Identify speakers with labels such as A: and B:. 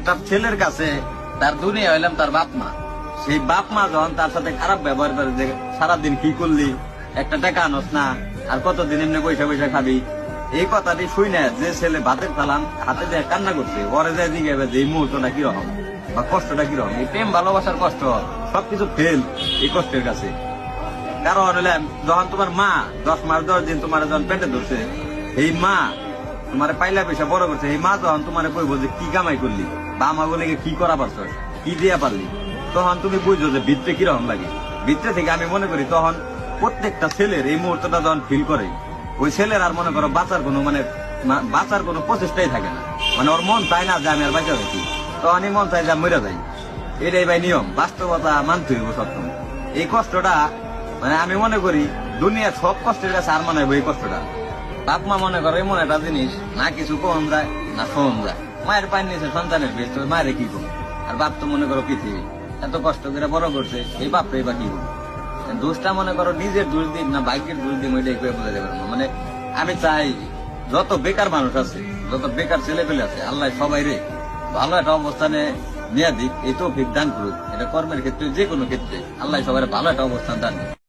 A: একটা ছেলের কাছে তার দুনিয়া হইলাম তার বাপ মা। সেই বাপ মা যখন তার সাথে খারাপ ব্যবহার করে, যে সারাদিন কি করলি, একটা টাকা আনস না, আর কতদিন এমনি পয়সা পয়সা খাবি, এই কথাটি শুই না যে ছেলে ভাতের থালাম হাতে দিয়ে কান্না করছে, ওরে যায় জিজ্ঞাসা যে এই মুহূর্তটা কিরকম বা কষ্টটা কিরকম। এই প্রেম ভালোবাসার কষ্ট সবকিছু ফেল এই কষ্টের কাছে। কারণ হলে যখন তোমার মা 10 মাস 10 দিন তোমার যখন পেটে ধরছে, এই মা তোমার পাইলা পয়সা বড় করছে, এই মা যখন তোমার কইব যে কি কামাই করলি বা আমাগুলো কি করা পারছ, কি দিয়া পারলি, তখন তুমি বুঝছো যে ভিতরে কিরকম লাগে। ভিতরে থেকে আমি মনে করি তখন প্রত্যেকটা ছেলের এই মুহূর্তটা যখন ফিল করে, ওই ছেলের আর মনে করো বাঁচার কোনো প্রচেষ্টাই থাকে না। মানে ওর মন চায় না যে আমি আর বাঁচা হয়েছি, তখনই মন চায় যে মরে যাই। এটাই ভাই নিয়ম, বাস্তবতা মানতে হইব সত্য। এই কষ্টটা মানে আমি মনে করি দুনিয়ার সব কষ্টের কাছে আর মনে হয় এই কষ্টটা। বাপ মা মনে করো এমন একটা জিনিস, না কিছু কম যায় না শোন যায়। মায়ের পায়ের নিচে সন্তানের বেশ, মায়ের কি কম, আর বাপ তো মনে করো পৃথিবী এত কষ্ট করে বড় করছে, এই বাপটাই বা কি করবো। দোষটা মনে করো নিজের দোষ দিক না ভাগ্যের দোষ দিক, ওইটাই করে বোঝা যাবে না। মানে আমি চাই যত বেকার মানুষ আছে, যত বেকার ছেলে পেলে আছে, আল্লাহ সবাই রে ভালো একটা অবস্থানে নিয়ে দিক, এই তৌফিক দান করুক। এটা কর্মের ক্ষেত্রে যে কোনো ক্ষেত্রে আল্লাহ সবাই ভালো একটা অবস্থান দান করুক।